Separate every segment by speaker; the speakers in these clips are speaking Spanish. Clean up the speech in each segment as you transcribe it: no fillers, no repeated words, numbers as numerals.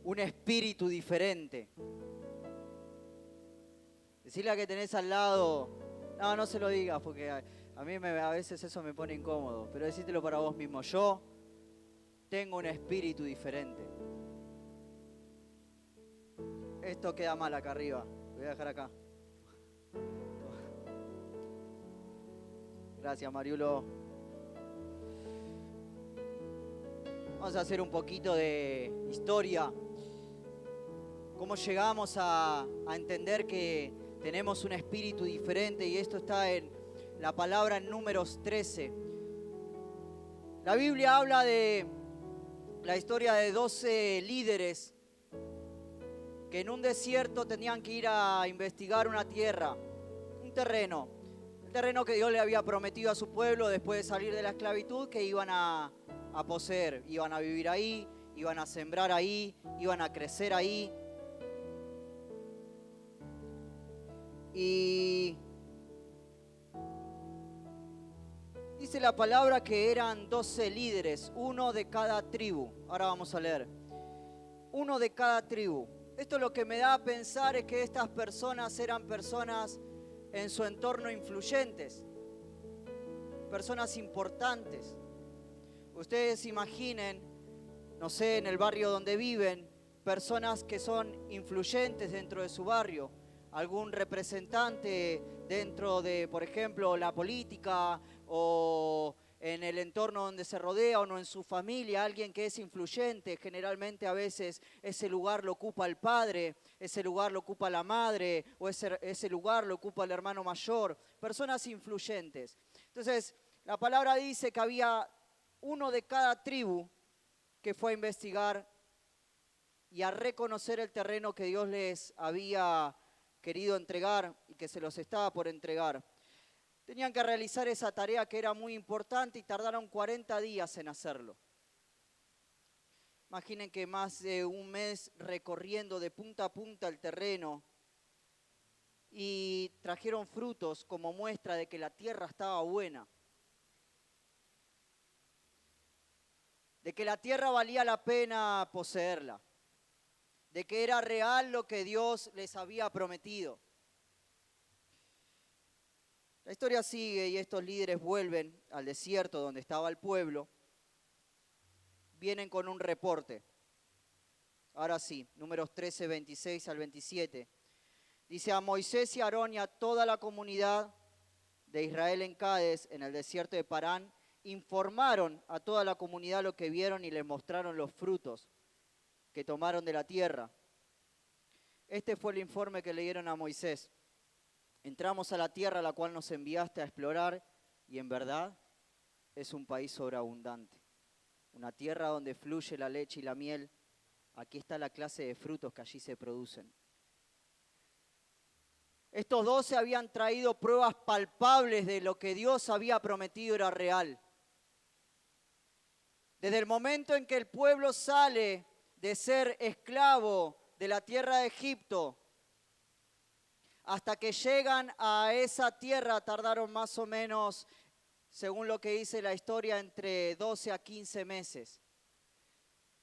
Speaker 1: un espíritu diferente. Decirle a que tenés al lado, no se lo digas porque a mí a veces eso me pone incómodo, pero decítelo para vos mismo, yo tengo un espíritu diferente. Esto queda mal acá arriba, lo voy a dejar acá. Gracias, Mariulo. Vamos a hacer un poquito de historia. Cómo llegamos a entender que tenemos un espíritu diferente, y esto está en la palabra en Números 13. La Biblia habla de la historia de 12 líderes que en un desierto tenían que ir a investigar una tierra, un terreno. El terreno que Dios le había prometido a su pueblo después de salir de la esclavitud, que iban a poseer, iban a vivir ahí, iban a sembrar ahí, iban a crecer ahí. Y dice la palabra que eran 12 líderes, uno de cada tribu. Ahora vamos a leer. Uno de cada tribu. Esto lo que me da a pensar es que estas personas eran personas en su entorno influyentes, personas importantes. Ustedes imaginen, no sé, en el barrio donde viven, personas que son influyentes dentro de su barrio, algún representante dentro de, por ejemplo, la política o en el entorno donde se rodea o no en su familia, alguien que es influyente. Generalmente a veces ese lugar lo ocupa el padre, ese lugar lo ocupa la madre o ese lugar lo ocupa el hermano mayor, personas influyentes. Entonces, la palabra dice que había uno de cada tribu que fue a investigar y a reconocer el terreno que Dios les había querido entregar y que se los estaba por entregar. Tenían que realizar esa tarea que era muy importante y tardaron 40 días en hacerlo. Imaginen que más de un mes recorriendo de punta a punta el terreno, y trajeron frutos como muestra de que la tierra estaba buena, de que la tierra valía la pena poseerla, de que era real lo que Dios les había prometido. La historia sigue y estos líderes vuelven al desierto donde estaba el pueblo. Vienen con un reporte. Ahora sí, Números 13, 26 al 27. Dice: a Moisés y a Aarón y a toda la comunidad de Israel en Cades, en el desierto de Parán, informaron a toda la comunidad lo que vieron y les mostraron los frutos que tomaron de la tierra. Este fue el informe que le dieron a Moisés. Entramos a la tierra a la cual nos enviaste a explorar, y en verdad es un país sobreabundante, una tierra donde fluye la leche y la miel. Aquí está la clase de frutos que allí se producen. Estos 12 habían traído pruebas palpables de lo que Dios había prometido era real. Desde el momento en que el pueblo sale de ser esclavo de la tierra de Egipto, hasta que llegan a esa tierra, tardaron más o menos, según lo que dice la historia, entre 12 a 15 meses.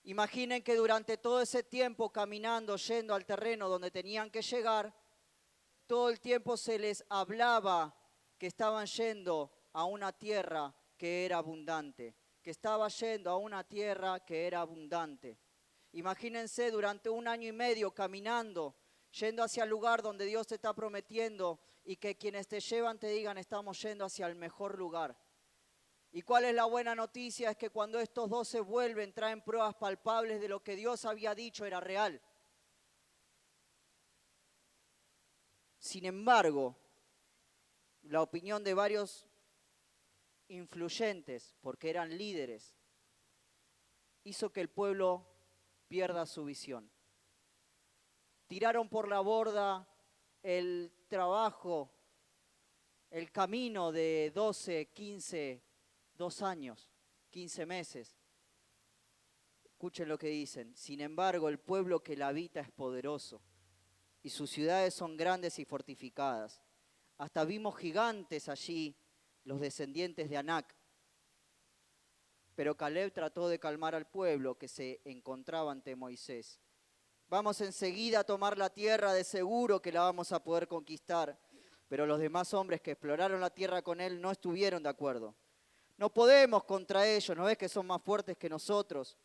Speaker 1: Imaginen que durante todo ese tiempo caminando, yendo al terreno donde tenían que llegar, todo el tiempo se les hablaba que estaban yendo a una tierra que era abundante, que estaba yendo a una tierra que era abundante. Imagínense durante 1 año y medio caminando, yendo hacia el lugar donde Dios te está prometiendo, y que quienes te llevan te digan: estamos yendo hacia el mejor lugar. ¿Y cuál es la buena noticia? Es que cuando estos 12 vuelven, traen pruebas palpables de lo que Dios había dicho era real. Sin embargo, la opinión de varios influyentes, porque eran líderes, hizo que el pueblo pierda su visión. Tiraron por la borda el trabajo, el camino de 12, 15, 2 años, 15 meses. Escuchen lo que dicen: sin embargo, el pueblo que la habita es poderoso, y sus ciudades son grandes y fortificadas. Hasta vimos gigantes allí, los descendientes de Anac. Pero Caleb trató de calmar al pueblo que se encontraba ante Moisés Vamos enseguida a tomar la tierra, de seguro que la vamos a poder conquistar. Pero los demás hombres que exploraron la tierra con él no estuvieron de acuerdo. No podemos contra ellos, ¿no ves que son más fuertes que nosotros?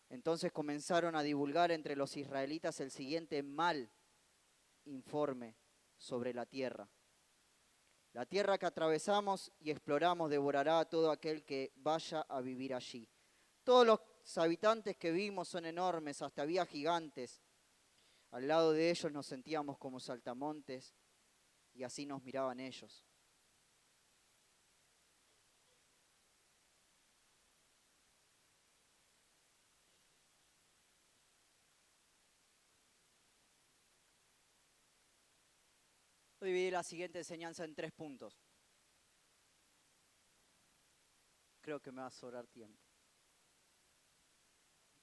Speaker 1: Entonces comenzaron a divulgar entre los israelitas el siguiente mal informe sobre la tierra. La tierra que atravesamos y exploramos devorará a todo aquel que vaya a vivir allí. Todos los habitantes que vimos son enormes, hasta había gigantes. Al lado de ellos nos sentíamos como saltamontes y así nos miraban ellos. Dividí la siguiente enseñanza en 3 puntos. Creo que me va a sobrar tiempo.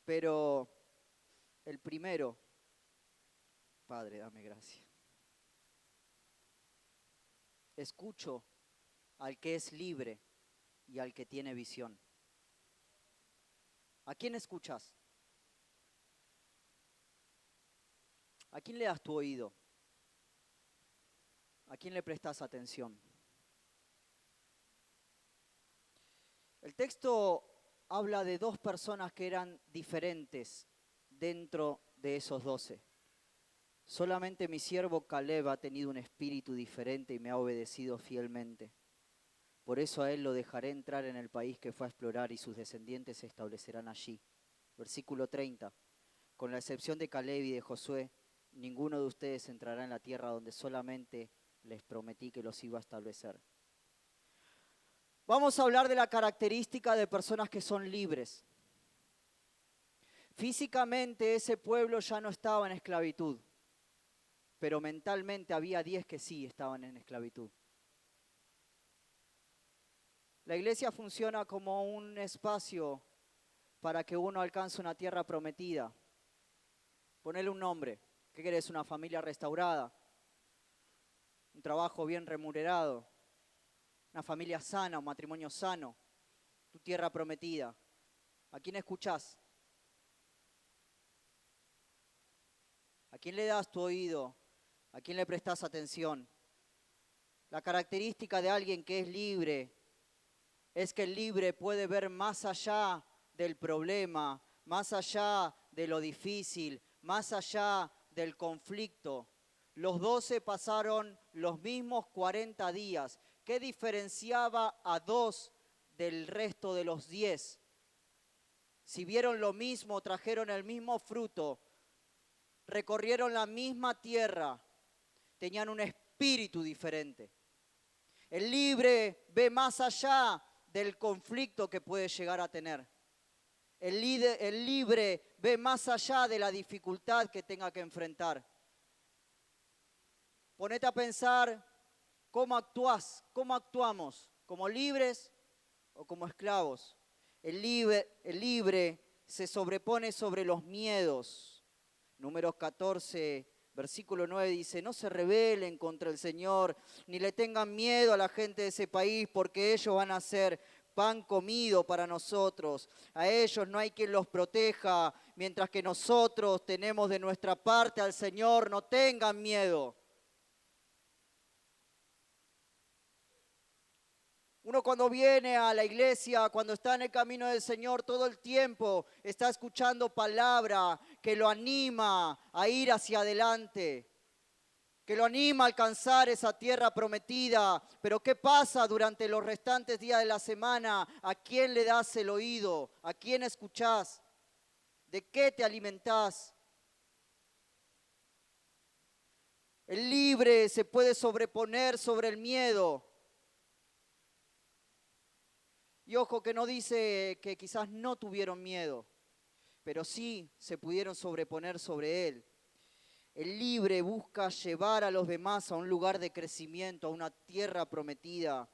Speaker 1: Pero el primero, Padre, dame gracia. Escucho al que es libre y al que tiene visión. ¿A quién escuchas? ¿A quién le das tu oído? ¿A quién le prestas atención? El texto habla de 2 personas que eran diferentes dentro de esos 12. Solamente mi siervo Caleb ha tenido un espíritu diferente y me ha obedecido fielmente. Por eso a él lo dejaré entrar en el país que fue a explorar y sus descendientes se establecerán allí. Versículo 30. Con la excepción de Caleb y de Josué, ninguno de ustedes entrará en la tierra donde solamente les prometí que los iba a establecer. Vamos a hablar de la característica de personas que son libres. Físicamente ese pueblo ya no estaba en esclavitud, pero mentalmente había 10 que sí estaban en esclavitud. La iglesia funciona como un espacio para que uno alcance una tierra prometida. Ponele un nombre. ¿Qué querés? ¿Una familia restaurada? ¿Un trabajo bien remunerado? ¿Una familia sana? ¿Un matrimonio sano? ¿Tu tierra prometida? ¿A quién escuchás? ¿A quién le das tu oído? ¿A quién le prestás atención? La característica de alguien que es libre es que el libre puede ver más allá del problema, más allá de lo difícil, más allá del conflicto. Los 12 pasaron los mismos 40 días. ¿Qué diferenciaba a 2 del resto de los 10? Si vieron lo mismo, trajeron el mismo fruto, recorrieron la misma tierra, tenían un espíritu diferente. El libre ve más allá del conflicto que puede llegar a tener. El libre ve más allá de la dificultad que tenga que enfrentar. Ponete a pensar cómo actuamos, como libres o como esclavos. El libre se sobrepone sobre los miedos. Números 14, versículo 9 dice, no se rebelen contra el Señor, ni le tengan miedo a la gente de ese país, porque ellos van a ser pan comido para nosotros. A ellos no hay quien los proteja, mientras que nosotros tenemos de nuestra parte al Señor, no tengan miedo. Uno cuando viene a la iglesia, cuando está en el camino del Señor, todo el tiempo está escuchando palabra que lo anima a ir hacia adelante, que lo anima a alcanzar esa tierra prometida. Pero ¿qué pasa durante los restantes días de la semana? ¿A quién le das el oído? ¿A quién escuchás? ¿De qué te alimentás? El libre se puede sobreponer sobre el miedo. Y ojo que no dice que quizás no tuvieron miedo, pero sí se pudieron sobreponer sobre él. El libre busca llevar a los demás a un lugar de crecimiento, a una tierra prometida.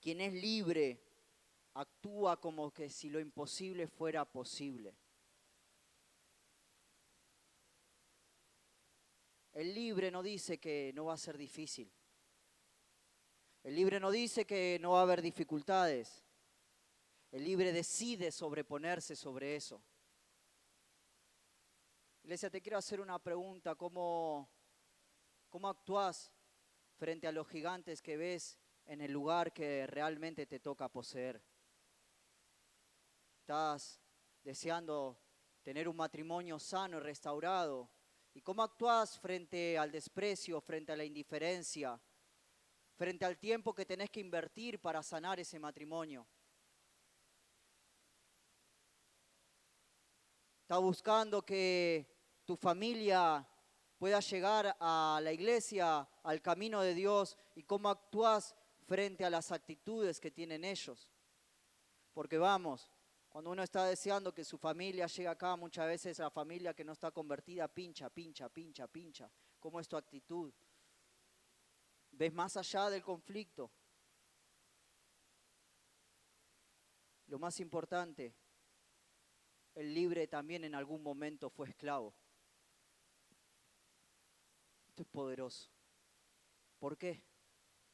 Speaker 1: Quien es libre actúa como que si lo imposible fuera posible. El libre no dice que no va a ser difícil. El libre no dice que no va a haber dificultades. El libre decide sobreponerse sobre eso. Iglesia, te quiero hacer una pregunta. ¿Cómo actúas frente a los gigantes que ves en el lugar que realmente te toca poseer? ¿Estás deseando tener un matrimonio sano y restaurado? ¿Y cómo actúas frente al desprecio, frente a la indiferencia, frente al tiempo que tenés que invertir para sanar ese matrimonio? ¿Estás buscando que tu familia pueda llegar a la iglesia, al camino de Dios? ¿Y cómo actúas frente a las actitudes que tienen ellos? Porque vamos, cuando uno está deseando que su familia llegue acá, muchas veces la familia que no está convertida pincha. ¿Cómo es tu actitud? ¿Ves más allá del conflicto? Lo más importante, el libre también en algún momento fue esclavo. Esto es poderoso. ¿Por qué?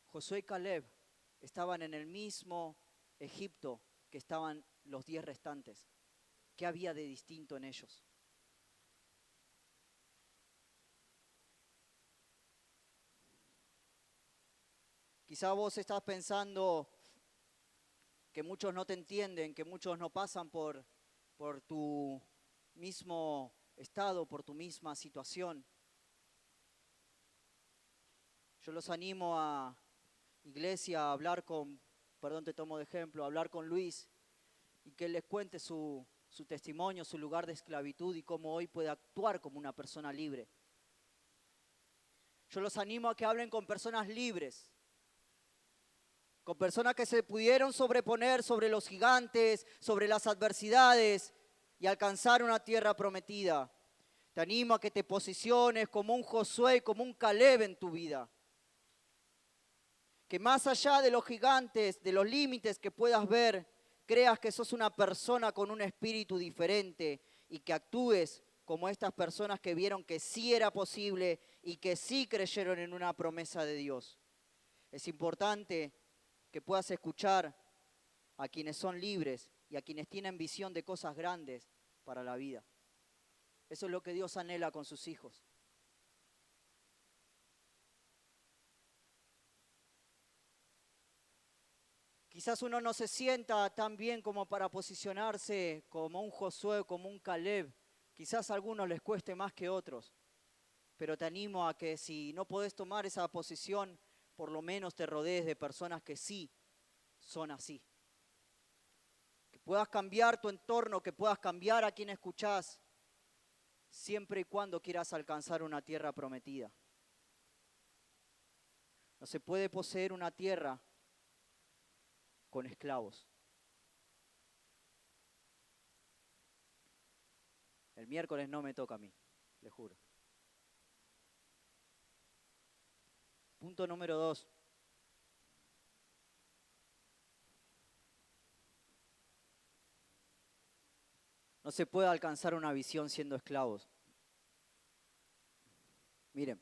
Speaker 1: Josué y Caleb estaban en el mismo Egipto que estaban los 10 restantes. ¿Qué había de distinto en ellos? Quizá vos estás pensando que muchos no te entienden, que muchos no pasan por tu mismo estado, por tu misma situación. Yo los animo a, iglesia, a hablar con, perdón, te tomo de ejemplo, a hablar con Luis y que él les cuente su testimonio, su lugar de esclavitud y cómo hoy puede actuar como una persona libre. Yo los animo a que hablen con personas libres, con personas que se pudieron sobreponer sobre los gigantes, sobre las adversidades y alcanzar una tierra prometida. Te animo a que te posiciones como un Josué, como un Caleb en tu vida. Que más allá de los gigantes, de los límites que puedas ver, creas que sos una persona con un espíritu diferente y que actúes como estas personas que vieron que sí era posible y que sí creyeron en una promesa de Dios. Es importante que puedas escuchar a quienes son libres y a quienes tienen visión de cosas grandes para la vida. Eso es lo que Dios anhela con sus hijos. Quizás uno no se sienta tan bien como para posicionarse como un Josué, como un Caleb. Quizás a algunos les cueste más que otros. Pero te animo a que si no podés tomar esa posición, por lo menos te rodees de personas que sí son así. Que puedas cambiar tu entorno, que puedas cambiar a quien escuchás, siempre y cuando quieras alcanzar una tierra prometida. No se puede poseer una tierra con esclavos. El miércoles no me toca a mí, le juro. Punto número 2. No se puede alcanzar una visión siendo esclavos. Miren,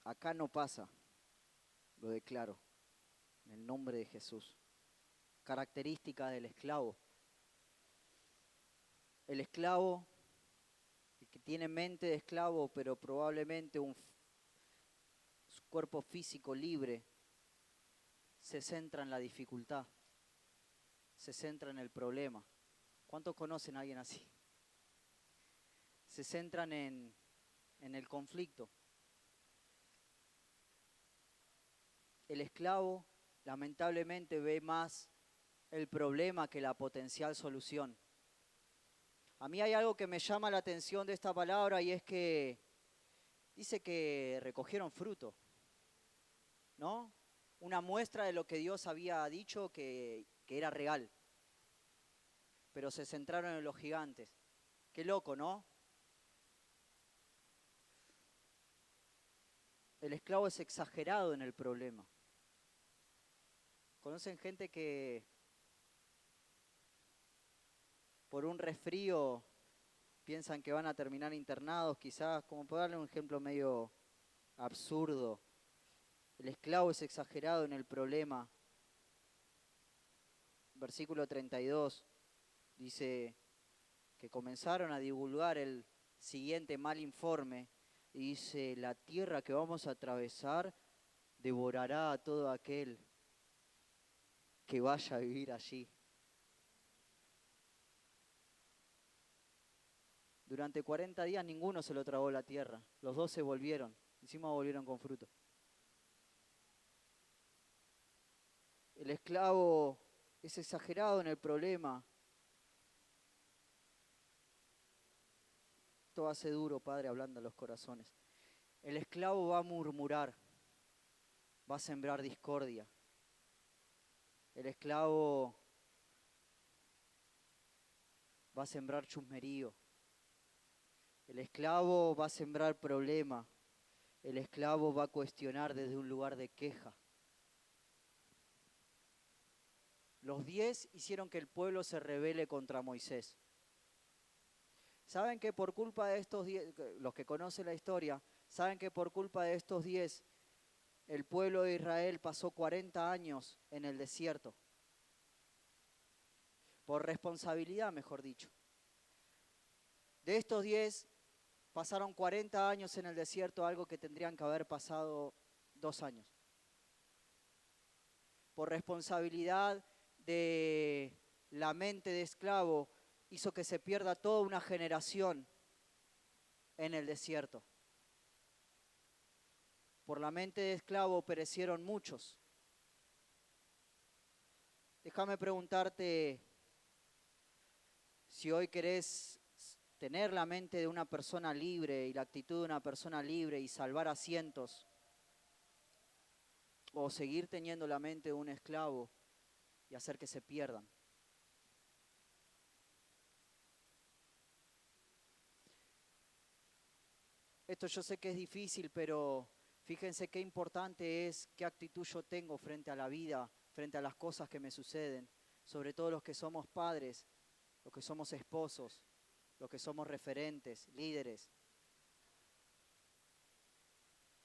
Speaker 1: acá no pasa, lo declaro, en el nombre de Jesús. Característica del esclavo. El esclavo, el que tiene mente de esclavo, pero probablemente su cuerpo físico libre, se centra en la dificultad, se centra en el problema. ¿Cuántos conocen a alguien así? Se centran en el conflicto. El esclavo lamentablemente ve más el problema que la potencial solución. A mí hay algo que me llama la atención de esta palabra y es que dice que recogieron fruto, ¿no? Una muestra de lo que Dios había dicho que era real. Pero se centraron en los gigantes. Qué loco, ¿no? El esclavo es exagerado en el problema. ¿Conocen gente que por un resfrío piensan que van a terminar internados? Quizás, como puedo darle un ejemplo medio absurdo. El esclavo es exagerado en el problema. Versículo 32 dice que comenzaron a divulgar el siguiente mal informe, y dice, la tierra que vamos a atravesar devorará a todo aquel que vaya a vivir allí. Durante 40 días ninguno se lo tragó la tierra, los 12 volvieron, encima volvieron con fruto. El esclavo es exagerado en el problema. Esto hace duro, Padre, hablando a los corazones. El esclavo va a murmurar, va a sembrar discordia. El esclavo va a sembrar chusmerío. El esclavo va a sembrar problema. El esclavo va a cuestionar desde un lugar de queja. Los 10 hicieron que el pueblo se rebele contra Moisés. ¿Saben que por culpa de estos 10, los que conocen la historia, saben que por culpa de estos 10, el pueblo de Israel pasó 40 años en el desierto? Por responsabilidad, mejor dicho. De estos 10, pasaron 40 años en el desierto, algo que tendrían que haber pasado 2 años. Por responsabilidad de la mente de esclavo, hizo que se pierda toda una generación en el desierto. Por la mente de esclavo perecieron muchos. Déjame preguntarte si hoy querés tener la mente de una persona libre y la actitud de una persona libre y salvar a cientos, o seguir teniendo la mente de un esclavo y hacer que se pierdan. Esto yo sé que es difícil, pero fíjense qué importante es qué actitud yo tengo frente a la vida, frente a las cosas que me suceden, sobre todo los que somos padres, los que somos esposos, los que somos referentes, líderes.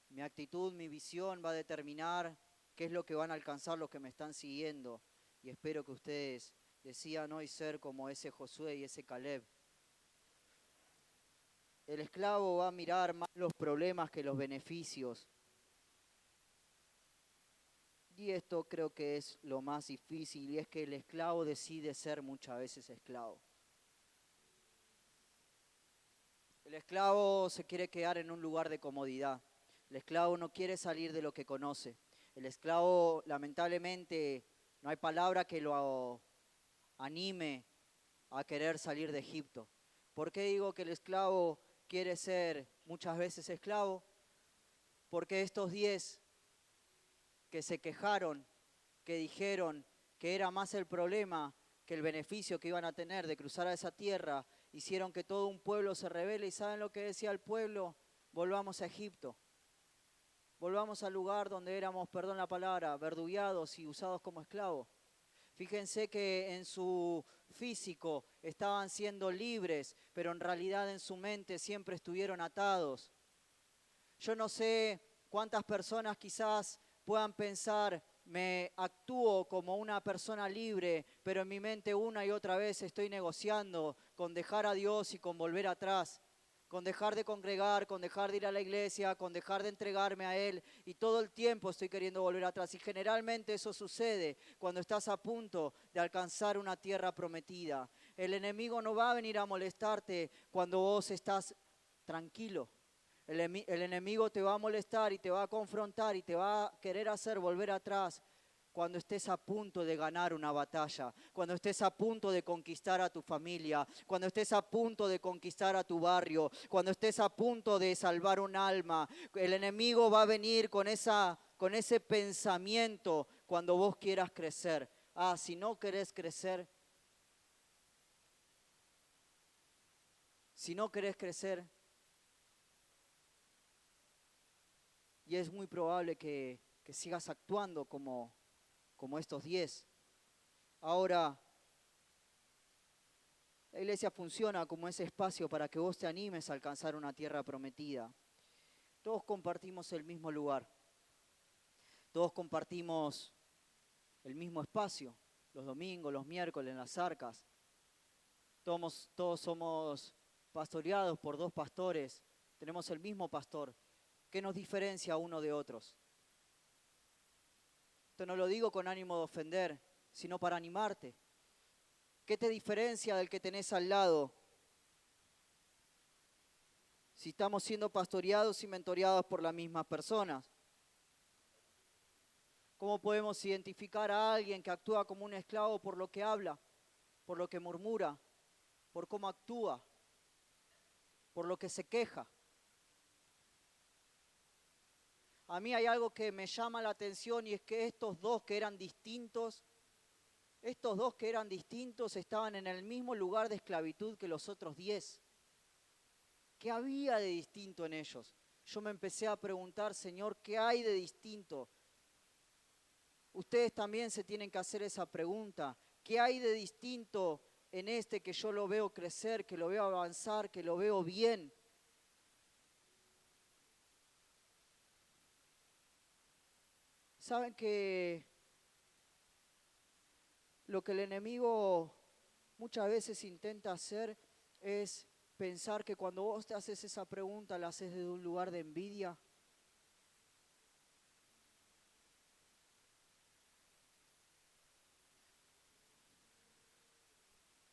Speaker 1: Mi actitud, mi visión va a determinar qué es lo que van a alcanzar los que me están siguiendo. Y espero que ustedes decidan hoy ser como ese Josué y ese Caleb. El esclavo va a mirar más los problemas que los beneficios. Y esto creo que es lo más difícil, y es que el esclavo decide ser muchas veces esclavo. El esclavo se quiere quedar en un lugar de comodidad. El esclavo no quiere salir de lo que conoce. El esclavo, lamentablemente, no hay palabra que lo anime a querer salir de Egipto. ¿Por qué digo que el esclavo quiere ser muchas veces esclavo? Porque estos 10 que se quejaron, que dijeron que era más el problema que el beneficio que iban a tener de cruzar a esa tierra, hicieron que todo un pueblo se rebele. ¿Y saben lo que decía el pueblo? Volvamos a Egipto. Volvamos al lugar donde éramos, perdón la palabra, verdugueados y usados como esclavos. Fíjense que en su físico estaban siendo libres, pero en realidad en su mente siempre estuvieron atados. Yo no sé cuántas personas quizás puedan pensar, me actúo como una persona libre, pero en mi mente una y otra vez estoy negociando con dejar a Dios y con volver atrás, con dejar de congregar, con dejar de ir a la iglesia, con dejar de entregarme a Él, y todo el tiempo estoy queriendo volver atrás. Y generalmente eso sucede cuando estás a punto de alcanzar una tierra prometida. El enemigo no va a venir a molestarte cuando vos estás tranquilo. El enemigo te va a molestar y te va a confrontar y te va a querer hacer volver atrás cuando estés a punto de ganar una batalla, cuando estés a punto de conquistar a tu familia, cuando estés a punto de conquistar a tu barrio, cuando estés a punto de salvar un alma. El enemigo va a venir con ese pensamiento cuando vos quieras crecer. Si no querés crecer, y es muy probable que sigas actuando como estos 10. Ahora, la iglesia funciona como ese espacio para que vos te animes a alcanzar una tierra prometida. Todos compartimos el mismo lugar. Todos compartimos el mismo espacio, los domingos, los miércoles, en las arcas. Todos somos pastoreados por dos pastores, tenemos el mismo pastor. ¿Qué nos diferencia uno de otros? Esto no lo digo con ánimo de ofender, sino para animarte. ¿Qué te diferencia del que tenés al lado? Si estamos siendo pastoreados y mentoreados por las mismas personas. ¿Cómo podemos identificar a alguien que actúa como un esclavo por lo que habla, por lo que murmura, por cómo actúa, por lo que se queja? A mí hay algo que me llama la atención y es que estos dos que eran distintos estaban en el mismo lugar de esclavitud que los otros 10. ¿Qué había de distinto en ellos? Yo me empecé a preguntar, Señor, ¿qué hay de distinto? Ustedes también se tienen que hacer esa pregunta. ¿Qué hay de distinto en este que yo lo veo crecer, que lo veo avanzar, que lo veo bien? ¿Saben que lo que el enemigo muchas veces intenta hacer es pensar que cuando vos te haces esa pregunta la haces desde un lugar de envidia?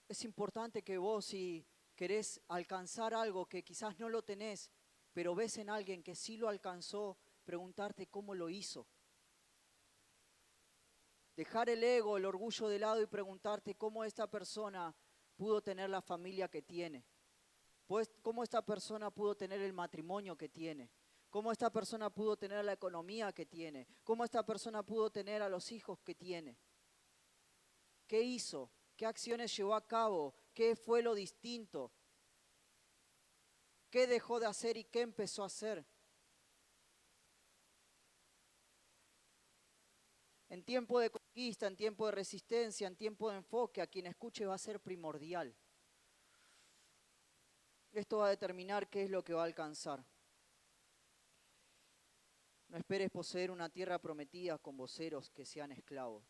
Speaker 1: Es importante que vos, si querés alcanzar algo que quizás no lo tenés, pero ves en alguien que sí lo alcanzó, preguntarte cómo lo hizo. Dejar el ego, el orgullo de lado y preguntarte cómo esta persona pudo tener la familia que tiene. Pues, cómo esta persona pudo tener el matrimonio que tiene. Cómo esta persona pudo tener la economía que tiene. Cómo esta persona pudo tener a los hijos que tiene. ¿Qué hizo? ¿Qué acciones llevó a cabo? ¿Qué fue lo distinto? ¿Qué dejó de hacer y qué empezó a hacer? En tiempo de conquista, en tiempo de resistencia, en tiempo de enfoque, a quien escuche va a ser primordial. Esto va a determinar qué es lo que va a alcanzar. No esperes poseer una tierra prometida con voceros que sean esclavos.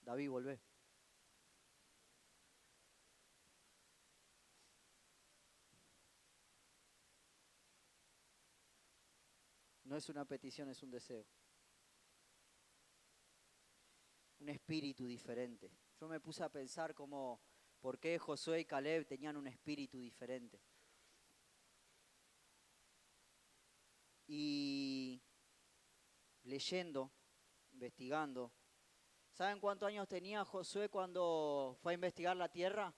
Speaker 1: David, volvé. No es una petición, es un deseo. Un espíritu diferente. Yo me puse a pensar como por qué Josué y Caleb tenían un espíritu diferente. Y leyendo, investigando, ¿saben cuántos años tenía Josué cuando fue a investigar la tierra?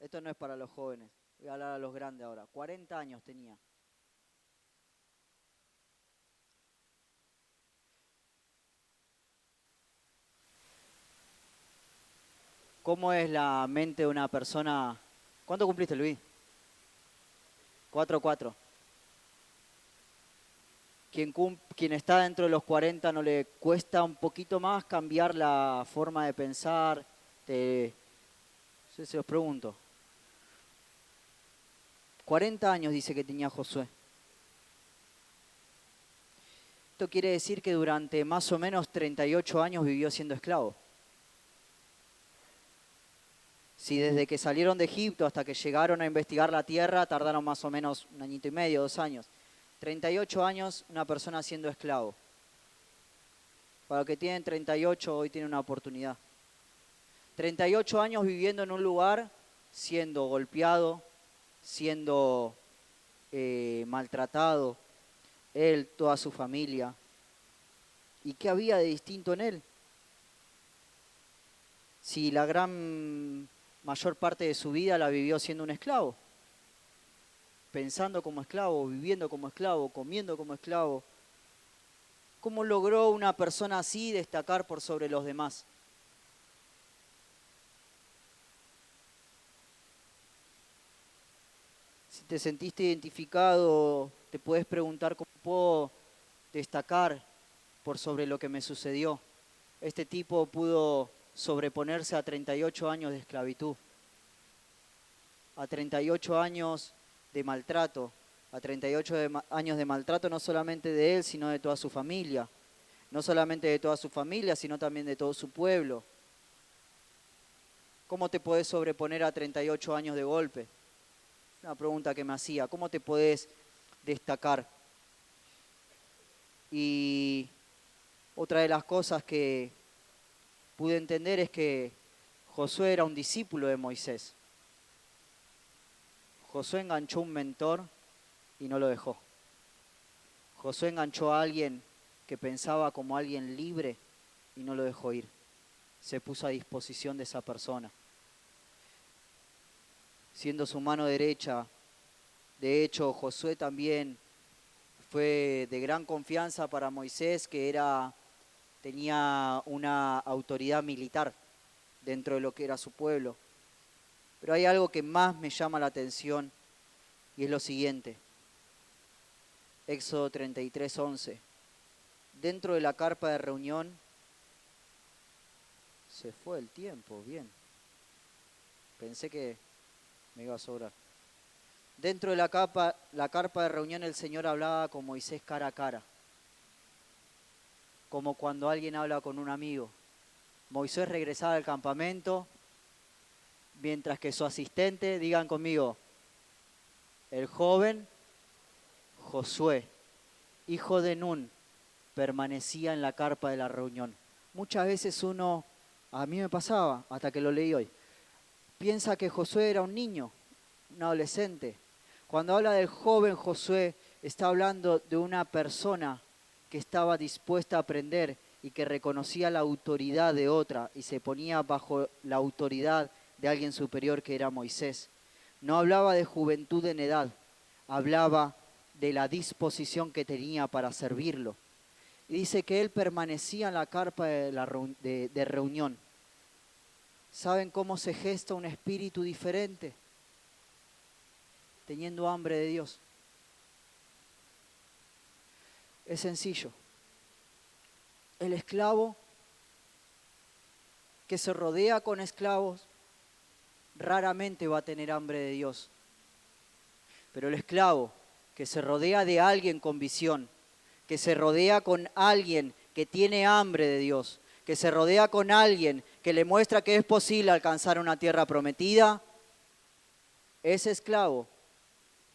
Speaker 1: Esto no es para los jóvenes, voy a hablar a los grandes ahora. 40 años tenía. ¿Cómo es la mente de una persona? ¿Cuánto cumpliste, Luis? 4. Quien está dentro de los 40 no le cuesta un poquito más cambiar la forma de pensar. Se los pregunto. 40 años dice que tenía Josué. Esto quiere decir que durante más o menos 38 años vivió siendo esclavo. Si desde que salieron de Egipto hasta que llegaron a investigar la tierra tardaron más o menos 1 añito y medio, 2 años. 38 años una persona siendo esclavo. Para los que tienen 38 hoy tienen una oportunidad. 38 años viviendo en un lugar siendo golpeado, siendo maltratado, él, toda su familia. ¿Y qué había de distinto en él? Si la gran mayor parte de su vida la vivió siendo un esclavo, pensando como esclavo, viviendo como esclavo, comiendo como esclavo. ¿Cómo logró una persona así destacar por sobre los demás? Si te sentiste identificado, te puedes preguntar cómo puedo destacar por sobre lo que me sucedió. Este tipo pudo sobreponerse a 38 años de esclavitud, a 38 años de maltrato, a 38 años de maltrato no solamente de él, sino de toda su familia. no solamente de toda su familia, sino también de todo su pueblo. ¿Cómo te podés sobreponer a 38 años de golpe? Una pregunta que me hacía. ¿Cómo te podés destacar? Y otra de las cosas que pude entender es que Josué era un discípulo de Moisés. Josué enganchó un mentor y no lo dejó. Josué enganchó a alguien que pensaba como alguien libre y no lo dejó ir. Se puso a disposición de esa persona. Siendo su mano derecha, de hecho, Josué también fue de gran confianza para Moisés, que tenía una autoridad militar dentro de lo que era su pueblo. Pero hay algo que más me llama la atención y es lo siguiente. Éxodo 33:11. Dentro de la carpa de reunión, se fue el tiempo, bien. Pensé que me iba a sobrar. Dentro de la carpa de reunión el Señor hablaba con Moisés cara a cara, como cuando alguien habla con un amigo. Moisés regresaba al campamento, mientras que su asistente, digan conmigo, el joven Josué, hijo de Nun, permanecía en la carpa de la reunión. Muchas veces a mí me pasaba, hasta que lo leí hoy, piensa que Josué era un niño, un adolescente. Cuando habla del joven Josué, está hablando de una persona que estaba dispuesta a aprender y que reconocía la autoridad de otra y se ponía bajo la autoridad de alguien superior que era Moisés. No hablaba de juventud en edad, hablaba de la disposición que tenía para servirlo. Y dice que él permanecía en la carpa de reunión. ¿Saben cómo se gesta un espíritu diferente? Teniendo hambre de Dios. Es sencillo. El esclavo que se rodea con esclavos raramente va a tener hambre de Dios. Pero el esclavo que se rodea de alguien con visión, que se rodea con alguien que tiene hambre de Dios, que se rodea con alguien que le muestra que es posible alcanzar una tierra prometida, ese esclavo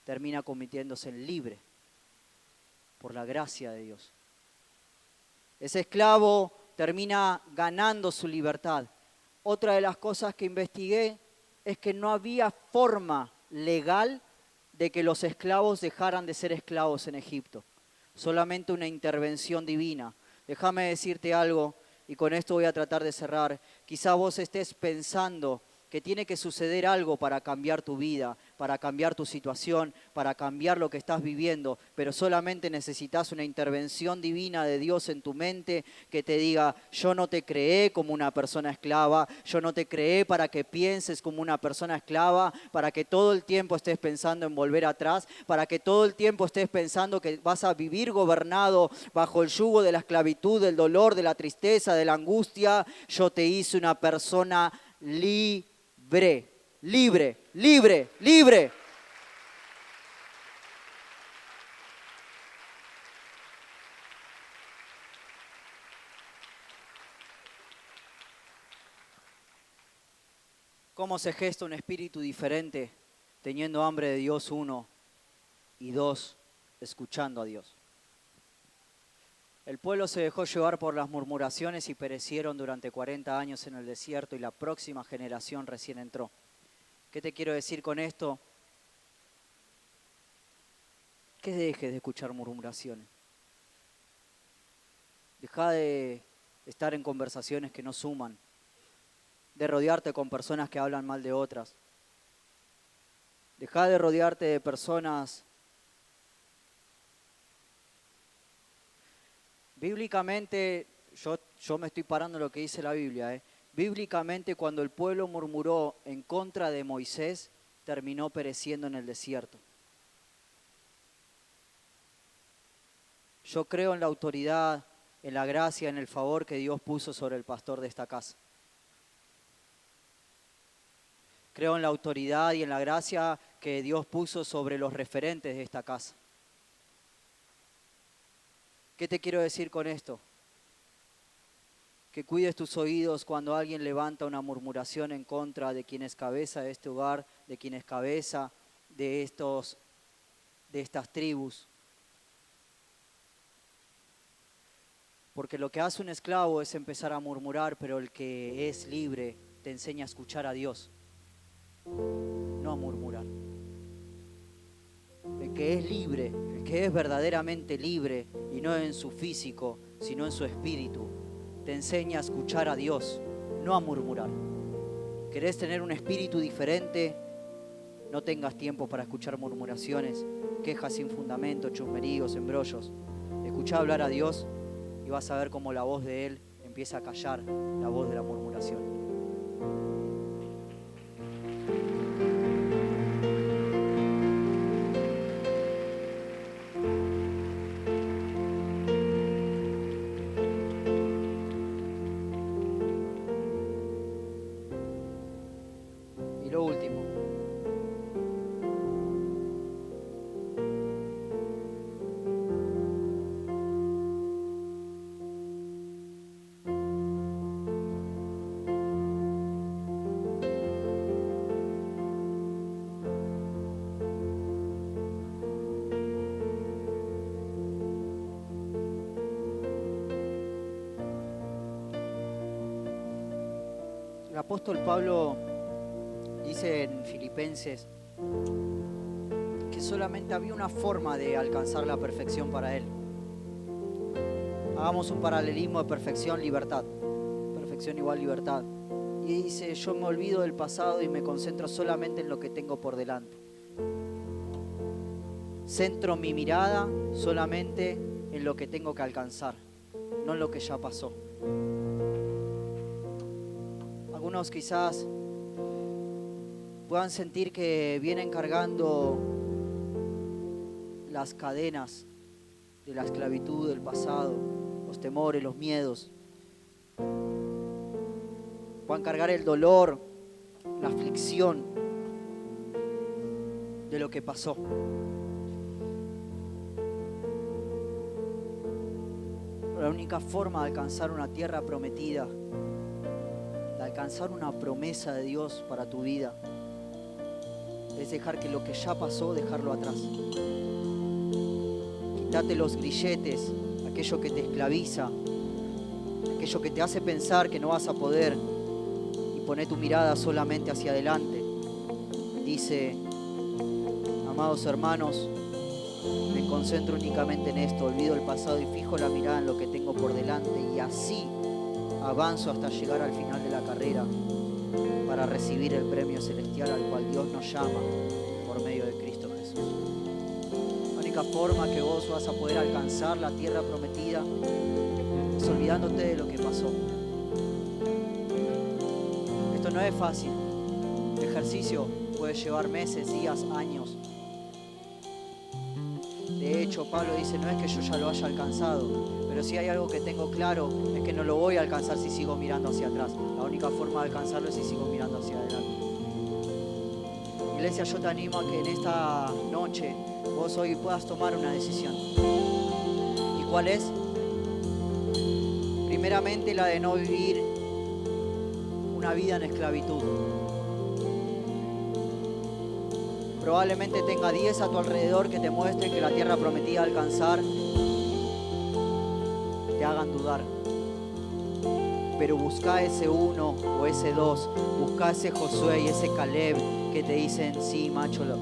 Speaker 1: termina convirtiéndose en libre por la gracia de Dios. Ese esclavo termina ganando su libertad. Otra de las cosas que investigué es que no había forma legal de que los esclavos dejaran de ser esclavos en Egipto. Solamente una intervención divina. Déjame decirte algo, y con esto voy a tratar de cerrar. Quizá vos estés pensando que tiene que suceder algo para cambiar tu vida, para cambiar tu situación, para cambiar lo que estás viviendo, pero solamente necesitas una intervención divina de Dios en tu mente que te diga, yo no te creé como una persona esclava, yo no te creé para que pienses como una persona esclava, para que todo el tiempo estés pensando en volver atrás, para que todo el tiempo estés pensando que vas a vivir gobernado bajo el yugo de la esclavitud, del dolor, de la tristeza, de la angustia. Yo te hice una persona libre, libre, libre, libre. ¿Cómo se gesta un espíritu diferente teniendo hambre de Dios, 1, y 2, escuchando a Dios? El pueblo se dejó llevar por las murmuraciones y perecieron durante 40 años en el desierto y la próxima generación recién entró. ¿Qué te quiero decir con esto? Que dejes de escuchar murmuraciones. Deja de estar en conversaciones que no suman, de rodearte con personas que hablan mal de otras. Deja de rodearte de personas. Bíblicamente, yo me estoy parando en lo que dice la Biblia. Bíblicamente, cuando el pueblo murmuró en contra de Moisés, terminó pereciendo en el desierto. Yo creo en la autoridad, en la gracia, en el favor que Dios puso sobre el pastor de esta casa. Creo en la autoridad y en la gracia que Dios puso sobre los referentes de esta casa. ¿Qué te quiero decir con esto? Que cuides tus oídos cuando alguien levanta una murmuración en contra de quien es cabeza de este hogar, de quien es cabeza de estas tribus. Porque lo que hace un esclavo es empezar a murmurar, pero el que es libre te enseña a escuchar a Dios, no a murmurar. El que es libre, el que es verdaderamente libre, y no en su físico, sino en su espíritu, te enseña a escuchar a Dios, no a murmurar. ¿Querés tener un espíritu diferente? No tengas tiempo para escuchar murmuraciones, quejas sin fundamento, chusmeríos, embrollos. Escuchá hablar a Dios y vas a ver cómo la voz de Él empieza a callar la voz de la murmuración. Y lo último. El apóstol Pablo dice en Filipenses que solamente había una forma de alcanzar la perfección para él. Hagamos un paralelismo de perfección, libertad. Perfección igual libertad. Y dice, yo me olvido del pasado y me concentro solamente en lo que tengo por delante. Centro mi mirada solamente en lo que tengo que alcanzar, no en lo que ya pasó. Algunos quizás puedan sentir que vienen cargando las cadenas de la esclavitud del pasado, los temores, los miedos. Puedan cargar el dolor, la aflicción de lo que pasó. La única forma de alcanzar una tierra prometida, de alcanzar una promesa de Dios para tu vida, es dejar que lo que ya pasó, dejarlo atrás. Quítate los grilletes, aquello que te esclaviza, aquello que te hace pensar que no vas a poder, y poné tu mirada solamente hacia adelante. Dice, amados hermanos, me concentro únicamente en esto, olvido el pasado y fijo la mirada en lo que tengo por delante, y así avanzo hasta llegar al final de la carrera para recibir el premio celestial al cual Dios nos llama por medio de Cristo Jesús. La única forma que vos vas a poder alcanzar la tierra prometida es olvidándote de lo que pasó. Esto no es fácil. El ejercicio puede llevar meses, días, años. De hecho, Pablo dice, no es que yo ya lo haya alcanzado, pero si hay algo que tengo claro, es que no lo voy a alcanzar si sigo mirando hacia atrás. La única forma de alcanzarlo es si sigo mirando hacia adelante. Iglesia, yo te animo a que en esta noche vos hoy puedas tomar una decisión. ¿Y cuál es? Primeramente, la de no vivir una vida en esclavitud. Probablemente tenga 10 a tu alrededor que te muestren que la tierra prometida a alcanzar te hagan dudar. Pero busca ese uno o ese dos, busca ese Josué y ese Caleb que te dicen, sí, macho, la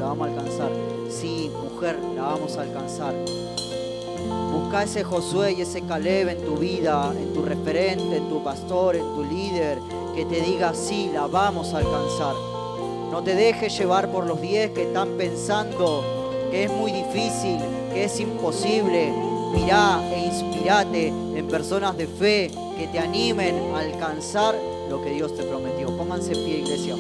Speaker 1: vamos a alcanzar. Sí, mujer, la vamos a alcanzar. Busca ese Josué y ese Caleb en tu vida, en tu referente, en tu pastor, en tu líder, que te diga, sí, la vamos a alcanzar. No te dejes llevar por los 10 que están pensando que es muy difícil, que es imposible. Mirá e inspirate en personas de fe que te animen a alcanzar lo que Dios te prometió. Pónganse en pie, iglesia.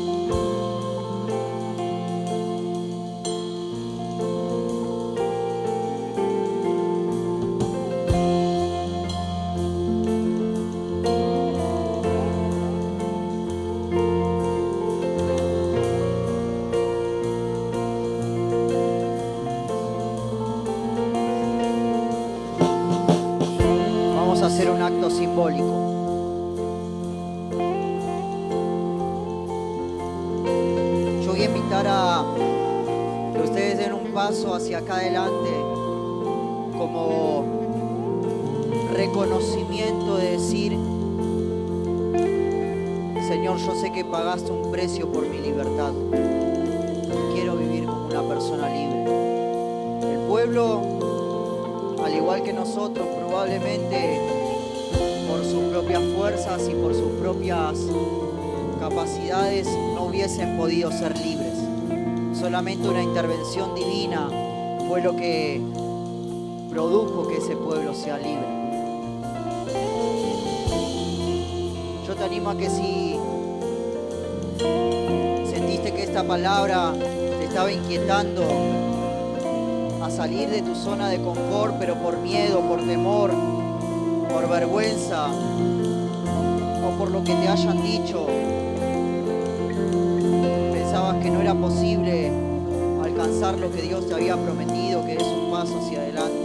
Speaker 1: Hacer un acto simbólico. invitar a que ustedes den un paso hacia acá adelante como reconocimiento de decir: Señor, yo sé que pagaste un precio por mi libertad. Quiero vivir como una persona libre. El pueblo, al igual que nosotros, probablemente por sus propias fuerzas y por sus propias capacidades no hubiesen podido ser libres. Solamente una intervención divina fue lo que produjo que ese pueblo sea libre. Yo te animo a que si sentiste que esta palabra te estaba inquietando a salir de tu zona de confort, pero por miedo, por temor, por vergüenza o por lo que te hayan dicho, pensabas que no era posible alcanzar lo que Dios te había prometido, que es un paso hacia adelante.